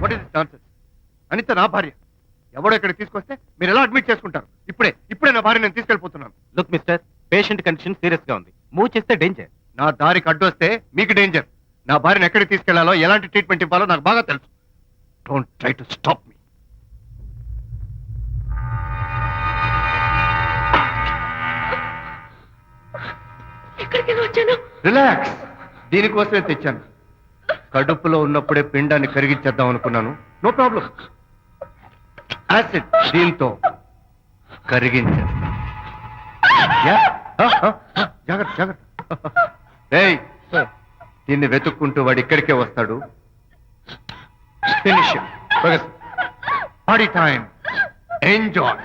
What is dances? Anitha నా భార్య. ఎవడో ఇక్కడికి తీసుకొస్తే మీరు ఎలా అడ్మిట్ చేసుకుంటారు? ఇప్పుడే నా భార్య నేను తీసుకెళ్ళిపోతున్నాను. Look mister, patient condition serious గా ఉంది. మూవ్ చేస్తే డేంజర్. నా దారికి అడ్డు వస్తే మీకు డేంజర్. నా భార్యను ఎక్కడికి తీసుకెళ్లాలో, ఎలాంటి ట్రీట్మెంట్ ఇవ్వాలో నాకు బాగా తెలుసు. Don't try to stop me. Relax. దీనికోసమే తెచ్చాను. కడుపులో ఉన్నప్పుడే పిండాన్ని కరిగించేద్దాం అనుకున్నాను. No problem. యాసిడ్ దీంతో కరిగించేస్తా. జాగ్రత్త జాగ్రత్త. ఏయ్, దీన్ని వెతుక్కుంటూ వాడు ఇక్కడికే వస్తాడు. Finish party time. ఎంజాయ్.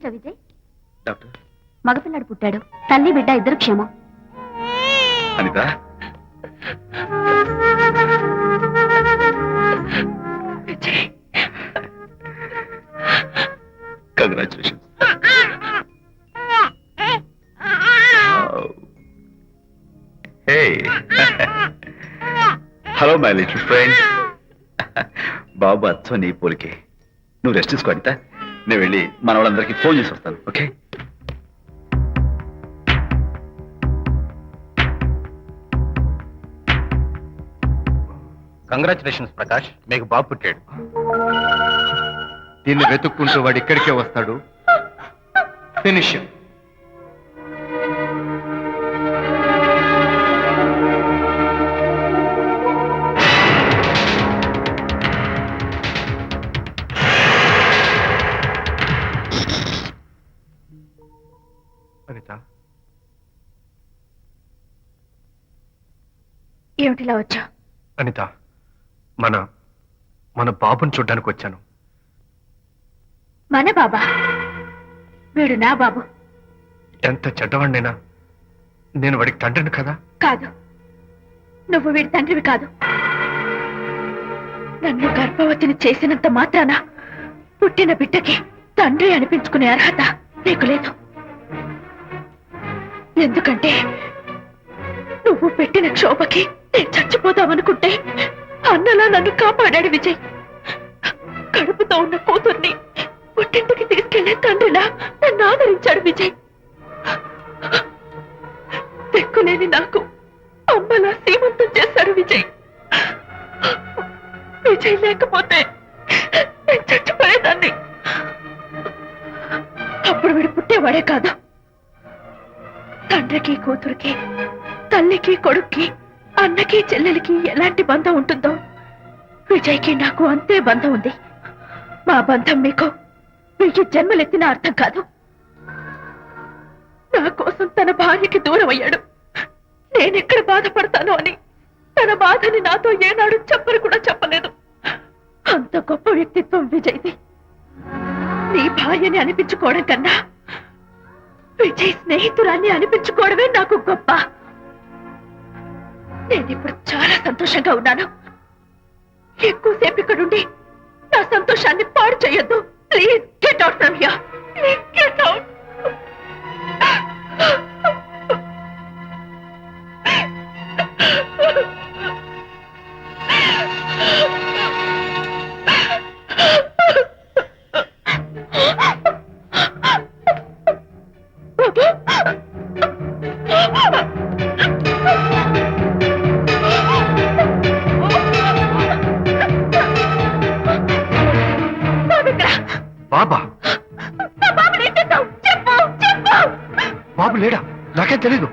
వచ్చా విజయ్? డాక్టర్ మగపిల్లాడు పుట్టాడు. తల్లి బిడ్డ ఇద్దరు క్షేమం. Anitha congratulations. Hey hello my little friend. బాబు అచ్చో నీ పోలికే. నువ్వు రెస్ట్ తీసుకో అనిత. నేను వెళ్ళి మన వాళ్ళందరికీ ఫోన్ చేసి వస్తాను. ఓకే? కంగ్రాచులేషన్స్ ప్రకాష్, మీకు బాబు పుట్టాడు. దీన్ని వెతుక్కుంటూ వాడు ఇక్కడికే వస్తాడు. ఫినిష్. అనిత, ఏమిటిలా వచ్చా? అనిత, మన మన బాబుని చూడ్డానికి వచ్చాను. మన బాబా? వీడు నా బాబు. ఎంత చెడ్డవాడినైనా నేను వాడికి తండ్రిని కదా. కాదు, నువ్వు వీడి తండ్రివి కాదు. నన్ను గర్భవతిని చేసినంత మాత్రాన పుట్టిన బిడ్డకి తండ్రి అనిపించుకునే అర్హత నీకు లేదు. ఎందుకంటే నువ్వు పెట్టిన క్షోభకి నేను చచ్చిపోదామనుకుంటే అన్నలా నన్ను కాపాడాడు విజయ్. కడుపుతో ఉన్న కూతుర్ని పుట్టింటికి తీసుకెళ్లే తండ్రిలా నన్ను ఆదరించాడు విజయ్. దిక్కులేని నాకు అమ్మలా సీమంతం చేశాడు విజయ్. విజయ్ లేకపోతే నేను చచ్చిపోయేదాన్ని. అప్పుడు వీడు పుట్టేవాడే కాదు. తండ్రికి కూతురికి, తల్లికి కొడుక్కి, అన్నకి చెల్లెలికి ఎలాంటి బంధం ఉంటుందో విజయ్కి నాకు అంతే బంధం ఉంది. మా బంధం మీకు 1000 జన్మలెత్తిన అర్థం కాదు. నా కోసం తన భార్యకి దూరం అయ్యాడు. నేనెక్కడ బాధపడతాను అని తన బాధని నాతో ఏనాడు చెప్పరు కూడా చెప్పలేదు. అంత గొప్ప వ్యక్తిత్వం విజయ్ది. నీ భార్యని అనిపించుకోవడం కన్నా విజయ్ స్నేహితురాన్ని అనిపించుకోవడమే నాకు గొప్ప. నేనిప్పుడు చాలా సంతోషంగా ఉన్నాను. ఎక్కువసేపు ఇక్కడుండి నా సంతోషాన్ని పాడు చేయొద్దు. Please get out from here. Please get out. బాబా? బాబు లేడా? నాకేం తెలీదు.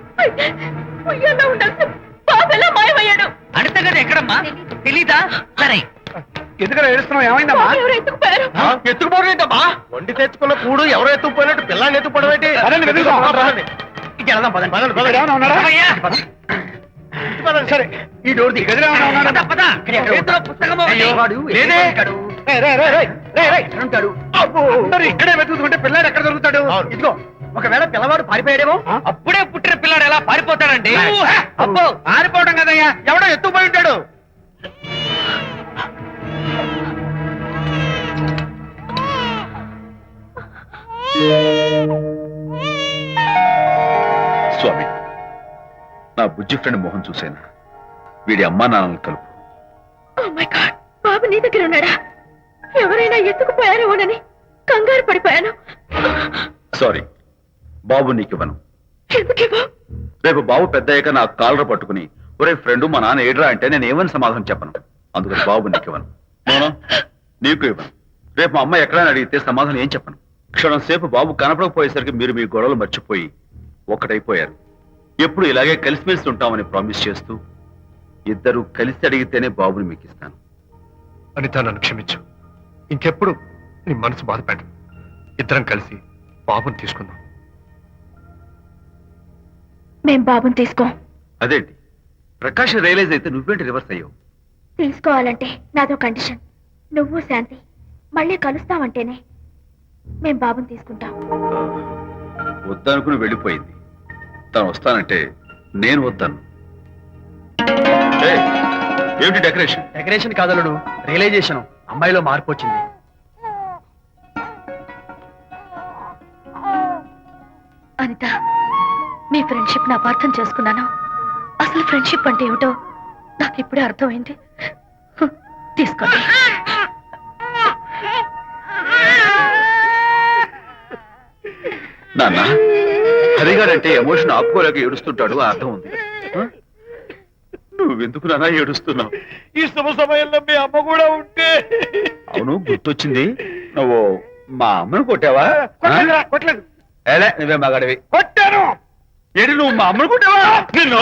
మాయమయ్యాడు. అడితే కదా ఎక్కడమ్మా తెలీదా? సరే ఎందుకలా ఏడుస్తున్నావు? ఏమైందమ్మా? ఎత్తుకుపోయారు. ఎత్తుకుపోవడమేంటమ్మా? వండి తెచ్చుకున్న కూడు ఎవరో ఎత్తుకుపోయినట్టు పిల్లాన్ని ఎత్తుకుపోవడం ఏంటి? సరే, ఈ డోర్ ది గదిలో ఇక్కడే వెతుకుతుంటే పిల్లాడు ఎక్కడ దొరుకుతాడు? ఇదిగో ఒకవేళ పిల్లవాడు పారిపోయాడేమో. అప్పుడే పుట్టిన పిల్లాడు ఎలా పారిపోతాడండి? అబ్బో, ఆరిపోవడం కదయ్యా, ఎవడో ఎత్తుకుపోయి ఉంటాడు. స్వామి, నా బుజ్జి ఫ్రెండ్ మోహన్ చూసేనా? వీడి అమ్మా నాన్నలు కలుపు. Oh my God, బాబు నీ దగ్గర ఉన్నాడా? ఎవరైనా ఎత్తుకుపోయారేమోనని కంగారు పడిపోయాను. సారీ, బాబు నీకివ్వను. ఎందుకివ్వు? రేపు బాబు పెద్దయ్యాక నా కాలర్ పట్టుకుని ఒరే ఫ్రెండ్ మా నాన్న ఏడ్రా అంటే నేను ఏమని సమాధానం చెప్పను. అందుకని బాబు నీకివ్వను. మోనా, నీకు ఇవ్వను. రేపు మా అమ్మ ఎక్కడైనా అడిగితే సమాధానం ఏం చెప్పను. క్షణం సేపు బాబు కనపడకపోయేసరికి మీరు మీ గొడవలు మర్చిపోయి ఒక్కటైపోయారు. ఎప్పుడు ఇలాగే కలిసిమెలిసి ఉంటామని ప్రామిస్ చేస్తూ ఇద్దరు కలిసి అడిగితేనే బాబుని మీకు ఇస్తాను. అనిత, నన్ను క్షమించు. ఇంకెప్పుడు నీ మనసు బాధపెట్టు. ఇద్దరం కలిసి బాబుని తీసుకుందాం. మేం బాబుని తీసుకో. అదేంటి ప్రకాష్ రియలైజ్ అయితే నువ్వేంటి రివర్స్ అయ్యావు? తీసుకోవాలంటే నాదో కండిషన్. నువ్వు శాంతి మళ్ళీ కలుస్తావంటేనే. మేం బాబుని తీసుకుంటాం. వద్దనుకుని వెళ్ళిపోయింది. తను వస్తానంటే నేను వద్దాను. ఏయ్, ఏమిటి డెకరేషన్? Decoration కాదలుడు, realisation. అమ్మాయిలో మార్పు వచ్చింది. అనిత, మీ ఫ్రెండ్షిప్ నా అపార్థం చేసుకున్నాను. అసలు ఫ్రెండ్షిప్ అంటే ఏమిటో నాకు ఇప్పుడే అర్థమైంది. తీసుకోండి. నాన్న, హరిగాడంటే ఎమోషన్ ఆపుకోలేక ఏడుస్తుంటాడు, ఆ అర్థం ఉంది. ఆ? నువ్వెందుకు నాన్న ఏడుస్తున్నావు? ఈ శుభ సమయంలో మీ అమ్మ కూడా ఉంటే. అవును, గుర్తొచ్చింది. నువ్వు మా అమ్మను కొట్టావా? కొట్టలేదు. ఏలే, నువ్వే మగాడివి. కొట్టాను. ఏడి, నువ్వు మా అమ్మను కొట్టావా? నిన్ను